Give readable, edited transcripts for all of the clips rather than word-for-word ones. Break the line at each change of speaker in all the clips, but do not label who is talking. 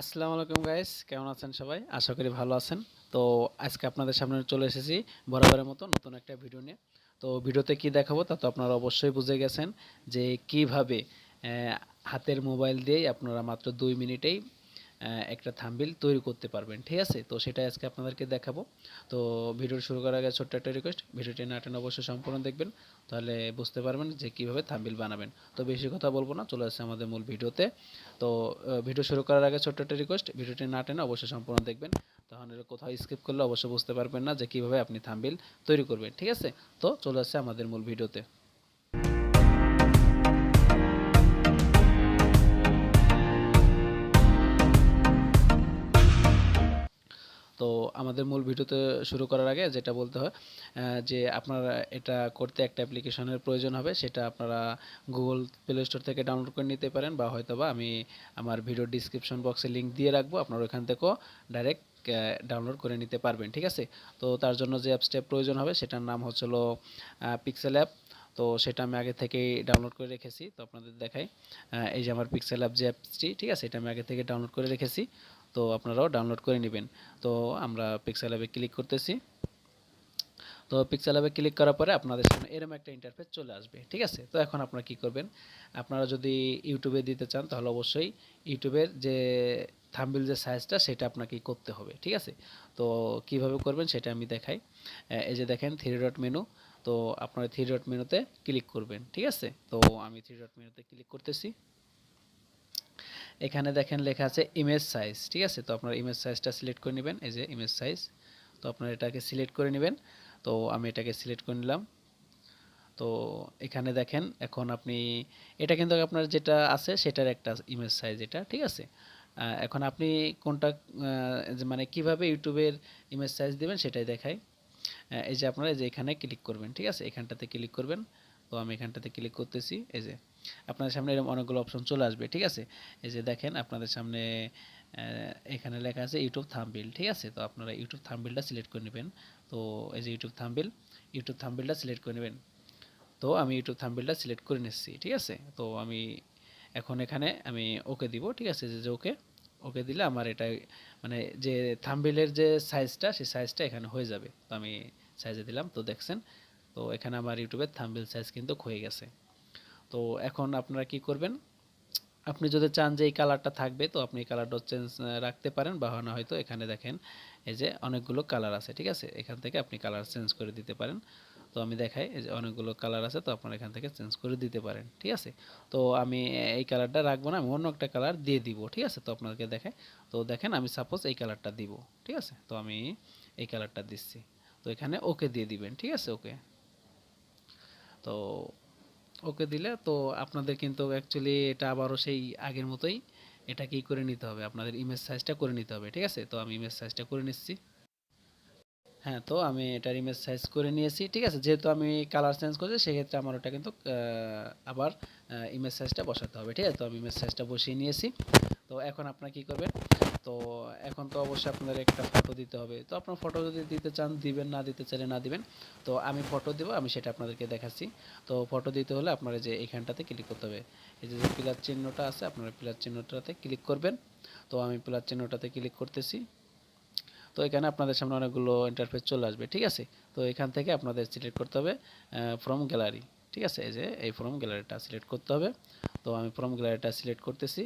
আসসালামু আলাইকুম গাইস, কেমন আছেন সবাই? আশা করি ভালো আছেন। তো আজকে আপনাদের সামনে চলে এসেছি বরাবরের মতো নতুন একটা ভিডিও নিয়ে। তো ভিডিওতে কি দেখাবো তা তো আপনারা অবশ্যই বুঝে গেছেন যে কিভাবে হাতের মোবাইল দিয়েই আপনারা মাত্র 2 মিনিটেই একটা থাম্বনেইল তৈরি করতে পারবেন, ঠিক আছে? তো সেটাই আজকে আপনাদেরকে দেখাবো। তো ভিডিও শুরু করার আগে ছোট্ট একটা রিকোয়েস্ট, ভিডিওটি না টেনে অবশ্যই সম্পূর্ণ দেখবেন, তাহলে বুঝতে পারবেন যে কিভাবে থাম্বনেইল বানাবেন। তো বেশি কথা বলবো না, চলে আসছে আমাদের মূল ভিডিওতে। তো ভিডিও শুরু করার আগে ছোট্ট একটা রিকোয়েস্ট, ভিডিওটি না টেনে অবশ্যই সম্পূর্ণ দেখবেন, তাহলে কোথাও স্কিপ করলে অবশ্যই বুঝতে পারবেন না যে কিভাবে আপনি থাম্বনেইল তৈরি করবেন, ঠিক আছে? তো চলে আসছে আমাদের মূল ভিডিওতে। তো আমাদের মূল ভিডিওতে শুরু করার আগে যেটা বলতে হয় যে আপনারা এটা করতে একটা অ্যাপ্লিকেশনের প্রয়োজন হবে, সেটা আপনারা গুগল প্লে স্টোর থেকে ডাউনলোড করে নিতে পারেন, বা হয়তোবা আমি আমার ভিডিও ডিসক্রিপশন বক্সে লিঙ্ক দিয়ে রাখবো, আপনারা ওখান থেকেও ডাইরেক্ট ডাউনলোড করে নিতে পারবেন, ঠিক আছে? তো তার জন্য যে অ্যাপসটা প্রয়োজন হবে সেটার নাম হচ্ছিল পিক্সেল অ্যাপ। তো সেটা আমি আগে থেকেই ডাউনলোড করে রেখেছি, তো আপনাদের দেখাই। এই যে আমার পিক্সেল অ্যাপ যে অ্যাপসটি, ঠিক আছে, এটা আমি আগে থেকে ডাউনলোড করে রেখেছি, তো আপনারাও ডাউনলোড করে নেবেন। তো আমরা পিক্সেল অ্যাপে ক্লিক করতেছি। তো পিক্সেল অ্যাপে ক্লিক করার পরে আপনাদের সামনে এরকম একটা ইন্টারফেস চলে আসবে, ঠিক আছে? তো এখন আপনারা কি করবেন, আপনারা যদি ইউটিউবে দিতে চান তাহলে অবশ্যই ইউটিউবের যে থাম্বনেইল যে সাইজটা সেটা আপনাকে করতে হবে, ঠিক আছে? তো কিভাবে করবেন সেটা আমি দেখাই। এই যে দেখেন 3 ডট মেনু, তো আপনারা 3 ডট মেনুতে ক্লিক করবেন, ঠিক আছে? তো আমি 3 ডট মেনুতে ক্লিক করতেছি। এখানে দেখেন লেখা আছে ইমেজ সাইজ, ঠিক আছে? তো আপনার ইমেজ সাইজটা সিলেক্ট করে নেবেন, এই যে ইমেজ সাইজ। তো আপনারা এটাকে সিলেক্ট করে নেবেন। তো আমি এটাকে সিলেক্ট করে নিলাম। তো এখানে দেখেন এখন আপনি এটা কিন্তু আপনার যেটা আছে সেটার একটা ইমেজ সাইজ এটা, ঠিক আছে? এখন আপনি কোনটা মানে কিভাবে ইউটিউবের ইমেজ সাইজ দিবেন সেটাই দেখাই। এই যে আপনারা এই যে এখানে ক্লিক করবেন, ঠিক আছে? এখানটাতে ক্লিক করবেন। তো আমি এখানটাতে ক্লিক করতেছি। এই যে আপনাদের সামনে এরকম অনেকগুলো অপশন চলে আসবে, ঠিক আছে? এই যে দেখেন আপনাদের সামনে এখানে লেখা আছে ইউটিউব থাম্বনেইল, ঠিক আছে? তো আপনারা ইউটিউব থাম্বনেইলটা সিলেক্ট করে নেবেন। তো এই যে ইউটিউব থাম্বনেইলটা সিলেক্ট করে নেবেন। তো আমি ইউটিউব থাম্বনেইলটা সিলেক্ট করে নিচ্ছি, ঠিক আছে? তো আমি এখন এখানে আমি ওকে দিব, ঠিক আছে? যে ওকে, ওকে দিলে আমার এটা মানে যে থাম্বনেইলের যে সাইজটা সেই সাইজটা এখানে হয়ে যাবে। তো আমি সাইজে দিলাম, তো দেখছেন। তো এখানে আমার ইউটিউবের থাম্বনেইল সাইজ কিন্তু হয়ে গেছে। তো এখন আপনারা কি করবেন, আপনি যদি চান যে এই কালারটা থাকবে তো আপনি এই কালারটা চেঞ্জ রাখতে পারেন, বা না হয়তো এখানে দেখেন এই যে অনেকগুলো কালার আছে, ঠিক আছে? এখান থেকে আপনি কালার চেঞ্জ করে দিতে পারেন। তো আমি দেখাই, এই যে অনেকগুলো কালার আছে, তো আপনারা এখান থেকে চেঞ্জ করে দিতে পারেন, ঠিক আছে? তো আমি এই কালারটা রাখবো না, আমি অন্য একটা কালার দিয়ে দিব, ঠিক আছে? তো আপনাদেরকে দেখাই। তো দেখেন আমি সাপোজ এই কালারটা দিব, ঠিক আছে? তো আমি এই কালারটা দিচ্ছি। তো এখানে ওকে দিয়ে দিবেন, ঠিক আছে? ওকে। তো ওকে দিলে তো আপনাদের কিন্তু অ্যাকচুয়ালি এটা আবারও সেই আগের মতোই এটা কি করে নিতে হবে, আপনাদের ইমেজ সাইজটা করে নিতে হবে, ঠিক আছে? তো আমি ইমেজ সাইজটা করে নিচ্ছি। হ্যাঁ, তো আমি এটার ইমেজ সাইজ করে নিয়েছি, ঠিক আছে? যেহেতু আমি কালার চেঞ্জ করছি সেক্ষেত্রে আমার ওটা কিন্তু আবার ইমেজ সাইজটা বসাতে হবে, ঠিক আছে? তো আমি ইমেজ সাইজটা বসিয়ে নিয়েছি। তো এখন আপনারা কি করবেন, তো এখন তো অবশ্যই আপনাদের একটা ফটো দিতে হবে। তো আপনার ফটো যদি দিতে চান দিবেন, না দিতে চাইলে না দিবেন। তো আমি ফটো দেব, আমি সেটা আপনাদেরকে দেখাচ্ছি। তো ফটো দিতে হলে আপনারা যে এখানটাতে ক্লিক করতে হবে, এই যে প্লাস চিহ্নটা আছে আপনারা প্লাস চিহ্নটাতে ক্লিক করবেন। তো আমি প্লাস চিহ্নটাতে ক্লিক করতেছি। তো এখানে আপনাদের সামনে অনেকগুলো ইন্টারফেস চলে আসবে, ঠিক আছে? তো এখান থেকে আপনাদের সিলেক্ট করতে হবে ফ্রম গ্যালারি, ঠিক আছে? এই যে এই ফ্রম গ্যালারিটা সিলেক্ট করতে হবে। তো আমি ফ্রম গ্যালারিটা সিলেক্ট করতেছি।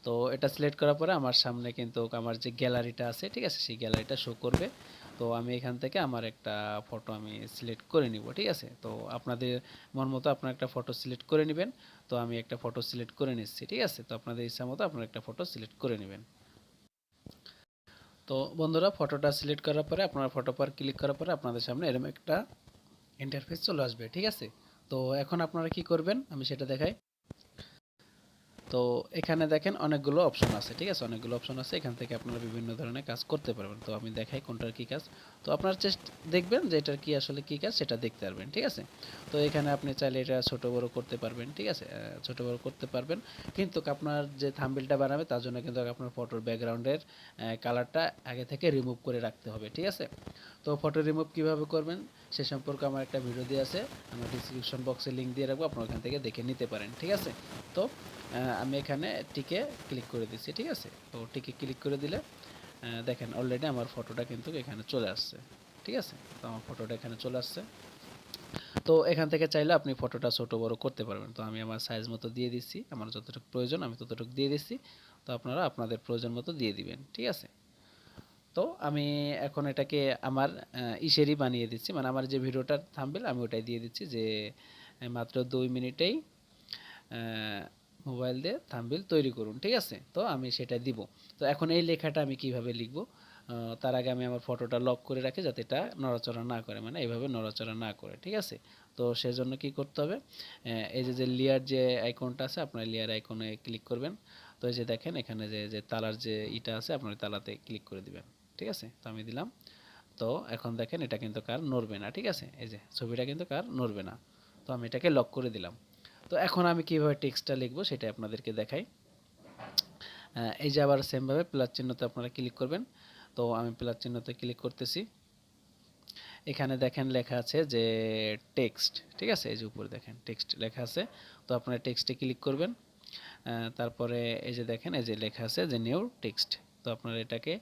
তো এটা সিলেক্ট করার পরে আমার সামনে কিন্তু আমার যে গ্যালারিটা আছে, ঠিক আছে, সেই গ্যালারিটা শো করবে। তো আমি এখান থেকে আমার একটা ফটো আমি সিলেক্ট করে নিব, ঠিক আছে? তো আপনাদের মন মতো আপনার একটা ফটো সিলেক্ট করে নেবেন। তো আমি একটা ফটো সিলেক্ট করে নিচ্ছি, ঠিক আছে? তো আপনাদের ইচ্ছা মতো আপনার একটা ফটো সিলেক্ট করে নেবেন। তো বন্ধুরা ফটোটা সিলেক্ট করার পরে আপনারা ফটো পর ক্লিক করার পরে আপনাদের সামনে এরকম একটা ইন্টারফেস চলে আসবে, ঠিক আছে? তো এখন আপনারা কি করবেন আমি সেটা দেখাই। তো এখানে দেখেন অনেকগুলো অপশন আছে, ঠিক আছে? অনেকগুলো অপশন আছে, এখান থেকে আপনারা বিভিন্ন ধরনের কাজ করতে পারবেন। তো আমি দেখাই কোনটার কি কাজ। তো আপনারা দেখবেন যে এটার কি আসলে কি কাজ সেটা দেখতে পারবেন, ঠিক আছে? তো এখানে আপনি চাইলে এটা ছোট বড় করতে পারবেন, ঠিক আছে? ছোট বড় করতে পারবেন, কিন্তু আপনার যে থাম্বনেইলটা বানাবে তার জন্য কিন্তু আপনার ফটোর ব্যাকগ্রাউন্ডের কালারটা আগে থেকে রিমুভ করে রাখতে হবে, ঠিক আছে? তো ফটো রিমুভ কিভাবে করবেন সে সম্পর্কে আমার একটা ভিডিও দিয়ে আছে, আমার ডিসক্রিপশন বক্সে লিঙ্ক দিয়ে রাখবো, আপনারা ওখান থেকে দেখে নিতে পারেন, ঠিক আছে? তো আমি এখানে টিকে ক্লিক করে দিচ্ছি, ঠিক আছে। তো টিকে ক্লিক করে দিলে দেখেন অলরেডি আমার ফটোটা কিন্তু এখানে চলে আসছে, ঠিক আছে। তো আমার ফটোটা এখানে চলে আসছে। তো এখান থেকে চাইলে আপনি ফটোটা ছোট বড় করতে পারবেন। তো আমি আমার সাইজ মতো দিয়ে দিচ্ছি, আমার যতটুকু প্রয়োজন আমি ততটুকু দিয়ে দিচ্ছি। তো আপনারা আপনাদের প্রয়োজন মতো দিয়ে দিবেন, ঠিক আছে। তো আমি এখন এটাকে আমার ইসেরই বানিয়ে দিচ্ছি, মানে আমার যে ভিডিওটার থাম্বনেল আমি ওটাই দিয়ে দিচ্ছি যে মাত্র 2 মিনিটেই মোবাইল দিয়ে থাম্বনেল তৈরি করুন, ঠিক আছে। তো আমি সেটা দিব। তো এখন এই লেখাটা আমি কিভাবে লিখব, তার আগে আমি আমার ফটোটা লক করে রাখি যাতে এটা নড়াচড়া না করে, মানে এইভাবে নড়াচড়া না করে, ঠিক আছে। তো সেজন্য কি করতে হবে, এই যে লেয়ার যে আইকনটা আছে আপনার লেয়ার আইকনে ক্লিক করবেন। তো এই যে দেখেন এখানে যে তালার যে ইটা আছে আপনার তালাতে ক্লিক করে দিবেন, ঠিক আছে। তো আমি দিলাম। তো এখন দেখেন এটা কিন্তু কার নড়বে না, ঠিক আছে। এই যে ছবিটা কিন্তু কার নড়বে না। তো আমি এটাকে লক করে দিলাম। তো এখন আমি কিভাবে টেক্সটটা লিখবো সেটা আপনাদেরকে দেখাই। এই যে আবার সেমভাবে প্লাস চিহ্নতে আপনারা ক্লিক করবেন। তো আমি প্লাস চিহ্নতে ক্লিক করতেছি। এখানে দেখেন লেখা আছে যে টেক্সট, ঠিক আছে। এই যে উপরে দেখেন টেক্সট লেখা আছে। তো আপনারা টেক্সটে ক্লিক করবেন। তারপরে এই যে দেখেন এই যে লেখা আছে যে নিউ টেক্সট। তো আপনারা এটাকে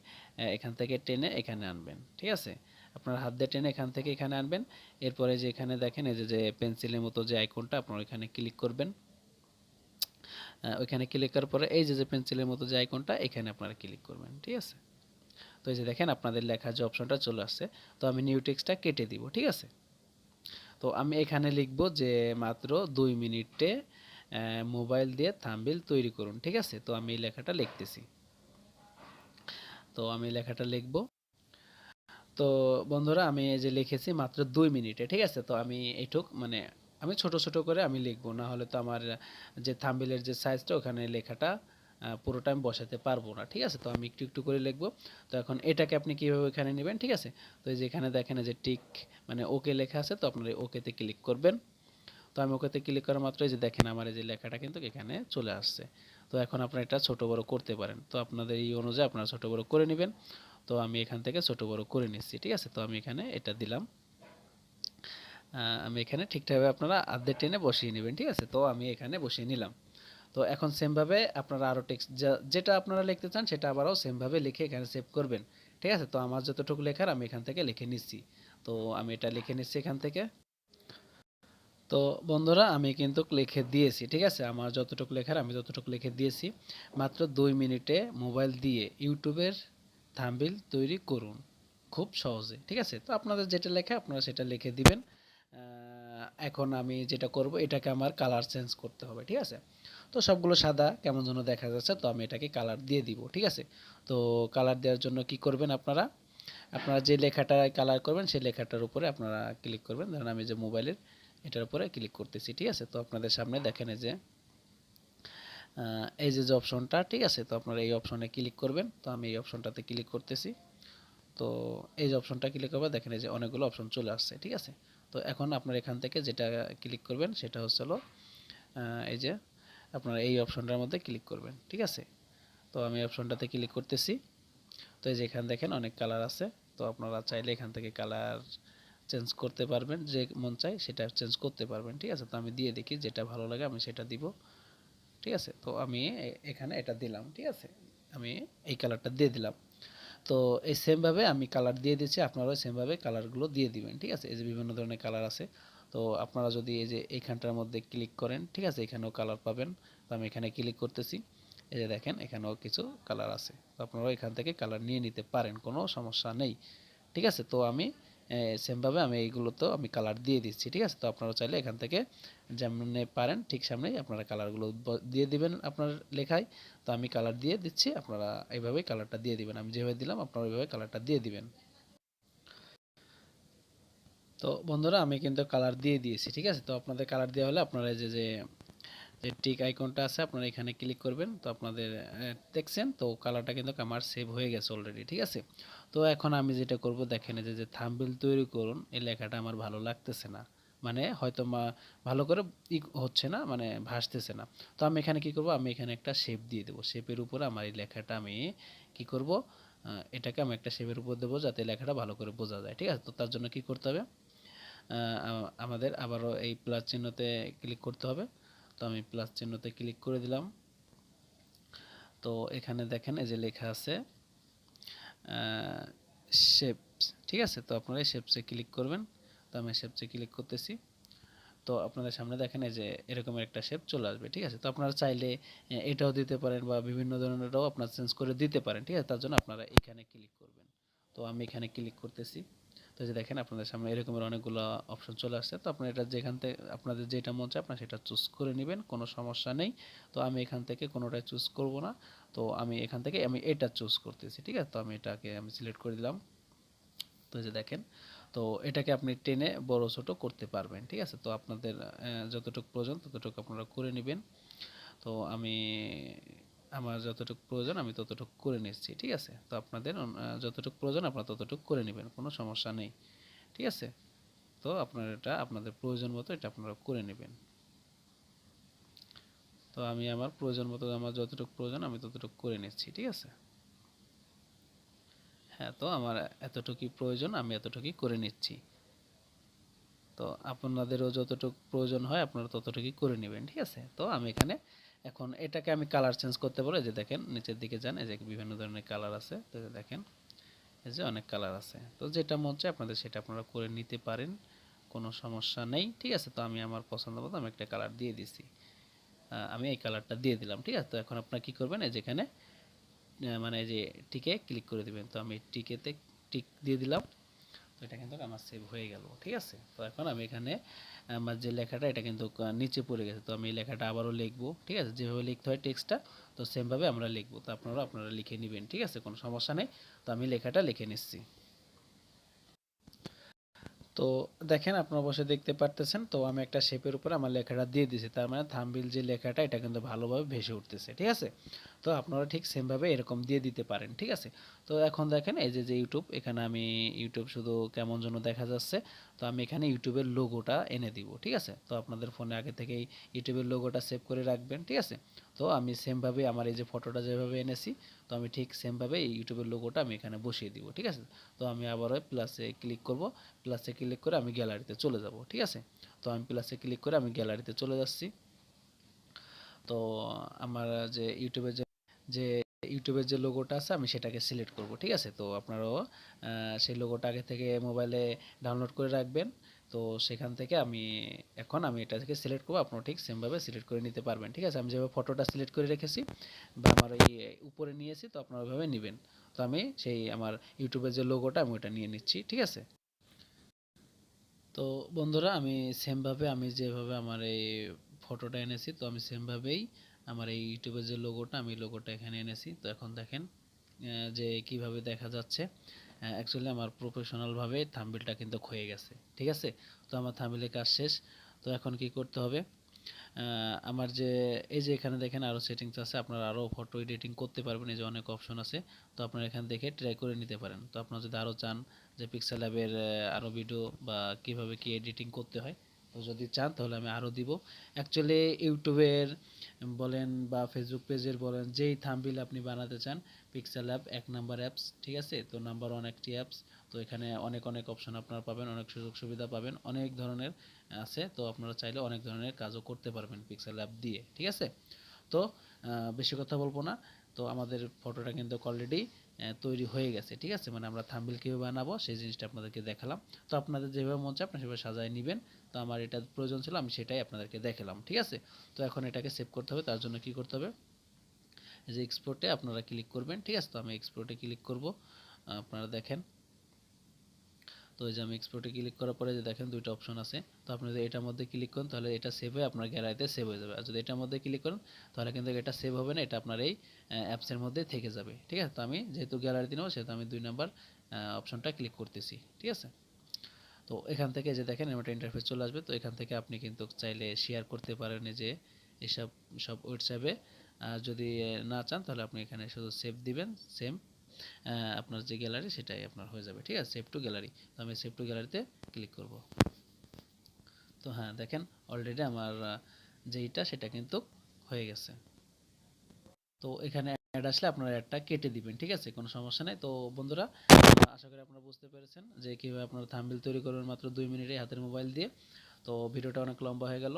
এখান থেকে টেনে এখানে আনবেন, ঠিক আছে। আপনার হাত দিয়ে টেনে এখান থেকে এখানে আনবেন। এরপরে যে এখানে দেখেন এই যে পেন্সিলের মতো যে আইকনটা আপনারা এখানে ক্লিক করবেন। ওইখানে ক্লিক করার পরে এই যে পেন্সিলের মতো যে আইকনটা এখানে আপনারা ক্লিক করবেন, ঠিক আছে। তো এই যে দেখেন আপনাদের লেখার যে অপশনটা চলে আসছে। তো আমি নিউ টেক্সটটা কেটে দিব, ঠিক আছে। তো আমি এখানে লিখব যে মাত্র 2 মিনিটে মোবাইল দিয়ে থাম্বনেল তৈরি করুন, ঠিক আছে। তো আমি এই লেখাটা লিখতেছি। তো আমি লেখাটা লিখব। তো বন্ধুরা আমি এই যে লিখেছি মাত্র 2 মিনিটে, ঠিক আছে। তো আমি এইটুক মানে আমি ছোট ছোট করে আমি লিখব, না হলে তো আমার যে থাম্বনেলের যে সাইজটা ওখানে লেখাটা পুরোটা আমি বসাতে পারবো না, ঠিক আছে। তো আমি একটু একটু করে লিখব। তো এখন এটাকে আপনি কীভাবে এখানে নেবেন, ঠিক আছে। তো এই যে এখানে দেখেন যে টিক মানে ওকে লেখা আছে, তো আপনারা ওকেতে ক্লিক করবেন। তো আমি ওকেতে ক্লিক করা মাত্র এই যে দেখেন আমার এই যে লেখাটা কিন্তু এখানে চলে আসছে। তো এখন আপনারা এটা ছোট বড় করতে পারেন। তো আপনাদের এই অনুযায়ী আপনারা ছোট বড় করে নেবেন। তো আমি এখান থেকে ছোট বড় করে নিচ্ছি, ঠিক আছে। তো আমি এখানে এটা দিলাম। আমি এখানে ঠিকঠাকভাবে আপনারা আর্ধেক টেনে বসিয়ে নেবেন, ঠিক আছে। তো আমি এখানে বসিয়ে নিলাম। তো এখন সেমভাবে আপনারা আরও টেক্সট যেটা আপনারা লিখতে চান সেটা আবারও সেমভাবে লিখে এখানে সেভ করবেন, ঠিক আছে। তো আমার যতটুকু লেখার আমি এখান থেকে লিখে নিচ্ছি। তো আমি এটা লিখে নিচ্ছি এখান থেকে। তো বন্ধুরা আমি কিন্তু লিখে দিয়েছি, ঠিক আছে। আমার যতটুকু লেখার আমি ততটুকু লিখে দিয়েছি। মাত্র 2 মিনিটে মোবাইল দিয়ে ইউটিউবের থাম্বনেল তৈরি করুন খুব সহজে, ঠিক আছে। তো আপনাদের যেটা লেখা আপনারা সেটা লিখে দিবেন। এখন আমি যেটা করব এটাকে আমার কালার চেঞ্জ করতে হবে, ঠিক আছে। তো সবগুলো সাদা কেমন যেন দেখা যাচ্ছে, তো আমি এটাকে কালার দিয়ে দিব, ঠিক আছে। তো কালার দেওয়ার জন্য কি করবেন আপনারা, আপনারা যে লেখাটায় কালার করবেন সেই লেখাটার উপরে আপনারা ক্লিক করবেন। ধরুন আমি যে মোবাইলের এটার উপরে ক্লিক করতেছি, ঠিক আছে। তো আপনাদের সামনে দেখেন এই যে অপশনটা, ঠিক আছে। তো আপনারা এই অপশনে ক্লিক করবেন। তো আমি এই অপশনটাতে ক্লিক করতেছি। তো এই যে অপশনটা ক্লিক করবে দেখেন এই যে অনেকগুলো অপশন চলে আসছে, ঠিক আছে। তো এখন আপনারা এখান থেকে যেটা ক্লিক করবেন সেটা হচ্ছে হলো এই যে আপনারা এই অপশনটার মধ্যে ক্লিক করবেন, ঠিক আছে। তো আমি অপশনটাতে ক্লিক করতেছি। তো এই যে এখানে দেখেন অনেক কালার আছে। তো আপনারা চাইলে এখান থেকে কালার চেঞ্জ করতে পারবেন, যে মন চাই সেটা চেঞ্জ করতে পারবেন, ঠিক আছে। তো আমি দিয়ে দেখি যেটা ভালো লাগে আমি সেটা দিব, ঠিক আছে। তো আমি এখানে এটা দিলাম, ঠিক আছে। আমি এই কালারটা দিয়ে দিলাম। তো এই সেমভাবে আমি কালার দিয়ে দিচ্ছি, আপনারাও সেমভাবে কালারগুলো দিয়ে দিবেন, ঠিক আছে। এই যে বিভিন্ন ধরনের কালার আছে। তো আপনারা যদি এই যে এইখানটার মধ্যে ক্লিক করেন, ঠিক আছে, এখানেও কালার পাবেন। তো আমি এখানে ক্লিক করতেছি। এই যে দেখেন এখানেও কিছু কালার আছে। তো আপনারাও এখান থেকে কালার নিয়ে নিতে পারেন, কোনো সমস্যা নেই, ঠিক আছে। তো আমি সেমভাবে আমি এইগুলোতেও আমি কালার দিয়ে দিচ্ছি, ঠিক আছে। তো আপনারা চাইলে এখান থেকে যেমনে পারেন ঠিক সামনেই আপনারা কালারগুলো দিয়ে দিবেন আপনার লেখায়। তো আমি কালার দিয়ে দিচ্ছি, আপনারা এইভাবেই কালারটা দিয়ে দিবেন। আমি যেভাবে দিলাম আপনারা ওইভাবে কালারটা দিয়ে দিবেন। তো বন্ধুরা আমি কিন্তু কালার দিয়ে দিয়েছি, ঠিক আছে। তো আপনাদের কালার দেওয়া হলে আপনারা যে টিক আইকনটা আছে আপনারা এখানে ক্লিক করবেন। তো আপনাদের দেখছেন তো কালারটা কিন্তু আমার সেভ হয়ে গেছে অলরেডি, ঠিক আছে। তো এখন আমি যেটা করব দেখেন যে থাম্বনেল তৈরি করুন এই লেখাটা আমার ভালো লাগতেছে না, মানে হয়তো ভালো করে হচ্ছে না, মানে ভাসতেছে না। তো আমি এখানে কি করব, আমি এখানে একটা শেপ দিয়ে দেবো। শেপের উপরে আমার এই লেখাটা আমি কি করব, এটাকে আমি একটা শেপের উপর দেবো যাতে লেখাটা ভালো করে বোঝা যায়, ঠিক আছে। তো তার জন্য কি করতে হবে, আমাদের আবারও এই প্লাস চিহ্নতে ক্লিক করতে হবে। তো আমি প্লাস চিহ্নতে ক্লিক করে দিলাম। তো এখানে দেখেন এই যে লেখা আছে শেপস, ঠিক আছে। তো আপনারা শেপসে ক্লিক করবেন। তো আমি শেপসে ক্লিক করতেছি। তো আপনাদের সামনে দেখেন এই যে এরকমের একটা শেপ চলে আসবে, ঠিক আছে। তো আপনারা চাইলে এটাও দিতে পারেন বা বিভিন্ন ধরনেরও আপনারা চেঞ্জ করে দিতে পারেন, ঠিক আছে। তার জন্য আপনারা এখানে ক্লিক করবেন। তো আমি এখানে ক্লিক করতেছি। তো যে দেখেন আপনাদের সামনে এরকমের অনেকগুলো অপশন চলে আসছে। তো আপনারা এটা যেখান থেকে আপনাদের যেটা মন চায় আপনারা সেটা চুজ করে নেবেন, কোনো সমস্যা নেই। তো আমি এখান থেকে কোনোটাই চুজ করব না। তো আমি এখান থেকে আমি এটা চুজ করতেছি, ঠিক আছে। তো আমি এটাকে আমি সিলেক্ট করে দিলাম। তো এই যে দেখেন, তো এটাকে আপনি টেনে বড় ছোট করতে পারবেন, ঠিক আছে। তো আপনাদের যতটুকু প্রয়োজন ততটুকু আপনারা করে নেবেন। তো আমি আমার যতটুকু প্রয়োজন আমি ততটুকু করে নিচ্ছি, ঠিক আছে। তো আপনাদের যতটুকু প্রয়োজন আপনারা ততটুকু করে নেবেন, কোনো সমস্যা নেই, ঠিক আছে। তো আপনারা এটা আপনাদের প্রয়োজন মতো এটা আপনারা করে নেবেন। তো আমি আমার প্রয়োজন মতো আমার যতটুকু প্রয়োজন আমি ততটুকু করে নিচ্ছি, ঠিক আছে। হ্যাঁ, তো আমার এতটুকুই প্রয়োজন আমি এতটুকুই করে নিচ্ছি। তো আপনাদেরও যতটুকু প্রয়োজন হয় আপনারা ততটুকুই করে নেবেন, ঠিক আছে। তো আমি এখানে এখন এটাকে আমি কালার চেঞ্জ করতে বলে যে দেখেন নিচের দিকে যান, এই যে বিভিন্ন ধরনের কালার আছে। তো দেখেন এই যে অনেক কালার আছে। তো যেটা মন চায় আপনাদের সেটা আপনারা করে নিতে পারেন, কোনো সমস্যা নেই, ঠিক আছে। তো আমি আমার পছন্দ মতো আমি একটা কালার দিয়ে দিছি। আমি এই কালারটা দিয়ে দিলাম, ঠিক আছে। তো এখন আপনারা কি করবেন, এই যেখানে মানে যে টিকে ক্লিক করে দিবেন। তো আমি টিকেতে টিক দিয়ে দিলাম। তো এটা কিন্তু আমার সেভ হয়ে গেল, ঠিক আছে। তো এখন আমি এখানে আমার যে লেখাটা এটা কিন্তু নিচে পড়ে গেছে। তো আমি এই লেখাটা আবারও লিখবো, ঠিক আছে। যেভাবে লিখতে হয় টেক্সটটা তো সেমভাবে আমরা লিখবো। তো আপনারা লিখে নেবেন, ঠিক আছে, কোনো সমস্যা নেই। তো আমি লেখাটা লিখে নিচ্ছি। তো দেখেন আপনারা বসে দেখতে পারতেছেন। তো আমি একটা শেপের উপরে আমার লেখাটা দিয়ে দিয়েছি, তার মানে থাম্বনেইল যে লেখাটা এটা কিন্তু ভালোভাবে ভেসে উঠতেছে, ঠিক আছে। তো আপনারা ঠিক সেমভাবে এরকম দিয়ে দিতে পারেন, ঠিক আছে। তো এখন দেখেন এই যে ইউটিউব, এখানে আমি ইউটিউব শুধু কেমন যেন দেখা যাচ্ছে। তো আমি এখানে ইউটিউবের লোগোটা এনে দিব, ঠিক আছে। তো আপনাদের ফোনে আগে থেকেই ইউটিউবের লোগোটা সেভ করে রাখবেন, ঠিক আছে। তো আমি সেমভাবে আমার এই যে ফটোটা যেভাবে এনেছি তো আমি ঠিক সেমভাবে এই ইউটিউবের লোগোটা আমি এখানে বসিয়ে দিব, ঠিক আছে। তো আমি আবারও প্লাসে ক্লিক করব। প্লাসে ক্লিক করে আমি গ্যালারিতে চলে যাব, ঠিক আছে। তো আমি প্লাসে ক্লিক করে আমি গ্যালারিতে চলে যাচ্ছি। তো আমার যে যে ইউটিউবের যে লোগোটা আছে আমি সেটাকে সিলেক্ট করব, ঠিক আছে। তো আপনারাও সেই লোগোটা আগে থেকে মোবাইলে ডাউনলোড করে রাখবেন। তো সেখান থেকে আমি এটা থেকে সিলেক্ট করব। আপনারা ঠিক সেমভাবে সিলেক্ট করে নিতে পারবেন, ঠিক আছে। আমি যেভাবে ফটোটা সিলেক্ট করে রেখেছি বা আমার এই উপরে নিয়েছি তো আপনারা ওইভাবে নেবেন। তো আমি সেই আমার ইউটিউবের যে লোগোটা আমি ওটা নিয়ে নিচ্ছি, ঠিক আছে। তো বন্ধুরা আমি সেমভাবে আমি যেভাবে আমার এই ফটোটা এনেছি তো আমি সেমভাবেই আমার এই ইউটিউবের যে লোগোটা আমি লোগোটা এখানে এনেছি। তো এখন দেখেন যে কিভাবে দেখা যাচ্ছে। অ্যাকচুয়ালি আমার প্রফেশনালভাবে থাম্বনেইলটা কিন্তু হয়ে গেছে, ঠিক আছে। তো আমার থাম্বনেইলের কাজ শেষ। তো এখন কি করতে হবে, আমার যে এই যে এখানে দেখেন আরও সেটিংস আছে, আপনারা আরও ফটো এডিটিং করতে পারবেন, এই যে অনেক অপশন আছে। তো আপনারা এখান থেকে ট্রাই করে নিতে পারেন। তো আপনারা যদি আরও চান যে পিক্সেল ল্যাবের আরও ভিডিও বা কিভাবে কি এডিটিং করতে হয় তো যদি চান তাহলে আমি আরও দিব। অ্যাকচুয়ালি ইউটিউবের বলেন বা ফেসবুক পেজের বলেন যেই থাম্বনেইল আপনি বানাতে চান পিক্সেল ল্যাব এক নাম্বার অ্যাপস, ঠিক আছে। তো নাম্বার ওয়ান একটি অ্যাপস। তো এখানে অনেক অনেক অপশন আপনারা পাবেন, অনেক সুযোগ সুবিধা পাবেন, অনেক ধরনের আছে। তো আপনারা চাইলে অনেক ধরনের কাজও করতে পারবেন পিক্সেল ল্যাব দিয়ে, ঠিক আছে। তো বেশি কথা বলবো না। তো আমাদের ফটোটা কিন্তু অলরেডি তৈরি হয়ে গেছে, ঠিক আছে। মানে আমরা থাম্বনেইল কীভাবে বানাবো সেই জিনিসটা আপনাদেরকে দেখালাম। তো আপনাদের যেভাবে মন চায় আপনারা সেভাবে সাজায় নেবেন। তো আমার এটা প্রয়োজন ছিল আমি সেটাই আপনাদেরকে দেখালাম, ঠিক আছে। তো এখন এটাকে সেভ করতে হবে, তার জন্য কি করতে হবে, এই যে এক্সপোর্টে আপনারা ক্লিক করবেন, ঠিক আছে। তো আমি এক্সপোর্টে ক্লিক করব। আপনারা দেখেন, তো এই যে আমি এক্সপোর্টে ক্লিক করার পরে যে দেখেন দুইটা অপশন আছে। তো আপনি যদি এটার মধ্যে ক্লিক করেন তাহলে এটা সেভ হয়ে আপনার গ্যালারিতে সেভ হয়ে যাবে। আর যদি এটার মধ্যে ক্লিক করেন তাহলে কিন্তু এটা সেভ হবে না, এটা আপনার এই অ্যাপসের মধ্যে থেকে যাবে, ঠিক আছে। তো আমি যেহেতু গ্যালারিতে নেব সেহেতু আমি 2 নাম্বার অপশনটা ক্লিক করতেছি, ঠিক আছে। তো এখান থেকে যে দেখেন একটা ইন্টারফেস চলে আসবে। তো এখান থেকে আপনি কিন্তু চাইলে শেয়ার করতে পারেন এই যে এসব সব হোয়াটসঅ্যাপে। আর যদি না চান তাহলে আপনি এখানে শুধু সেভ দিবেন সেম আপনার যে গ্যালারি সেটাই আপনার হয়ে যাবে, ঠিক আছে। Save two gallery. তো আমি সেভ টু গ্যালারিতে ক্লিক করব। তো হ্যাঁ দেখেন অলরেডি আমার যেইটা সেটা কিন্তু হয়ে গেছে। তো এখানে অ্যাড আসলে আপনারা অ্যাডটা কেটে দিবেন, ঠিক আছে, কোনো সমস্যা নেই। তো বন্ধুরা আশা করি আপনারা বুঝতে পেরেছেন যে কীভাবে আপনারা থাম্বনেইল তৈরি করবেন মাত্র 2 মিনিটে হাতের মোবাইল দিয়ে। তো ভিডিওটা অনেক লম্বা হয়ে গেল।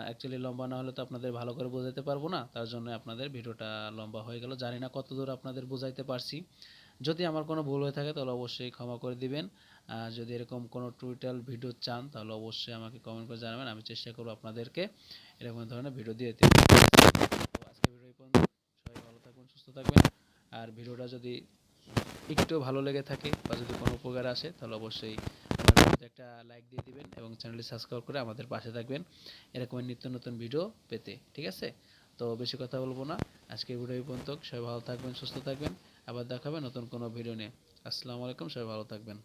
অ্যাকচুয়ালি লম্বা না হলে তো আপনাদের ভালো করে বোঝাতে পারবো না, তার জন্য আপনাদের ভিডিওটা লম্বা হয়ে গেল। জানি না কতদূর আপনাদের বোঝাইতে পারছি। যদি আমার কোনো ভুল হয়ে থাকে তাহলে অবশ্যই ক্ষমা করে দিবেন। যদি এরকম কোনো টিউটোরিয়াল ভিডিও চান তাহলে অবশ্যই আমাকে কমেন্ট করে জানাবেন, আমি চেষ্টা করবো আপনাদেরকে এরকম ধরনের ভিডিও দিয়ে দিতে। তো আজকে ভিডিও এই পর্যন্ত। সবাই ভালো থাকবেন, সুস্থ থাকবেন। আর ভিডিওটা যদি একটু ভালো লেগে থাকে বা যদি কোনো উপকার আসে তাহলে অবশ্যই আমার ভিডিওতে একটা লাইক দিয়ে দিবেন এবং চ্যানেলটি সাবস্ক্রাইব করে আমাদের পাশে থাকবেন এরকম নিত্য নতুন ভিডিও পেতে। ঠিক আছে? তো বেশি কথা বলবো না, আজকের ভিডিও এই পর্যন্ত। সবাই ভালো থাকবেন, সুস্থ থাকবেন। আবার দেখাবেন নতুন কোনো ভিডিও নিয়ে। আসসালামু আলাইকুম, সবাই ভালো থাকবেন।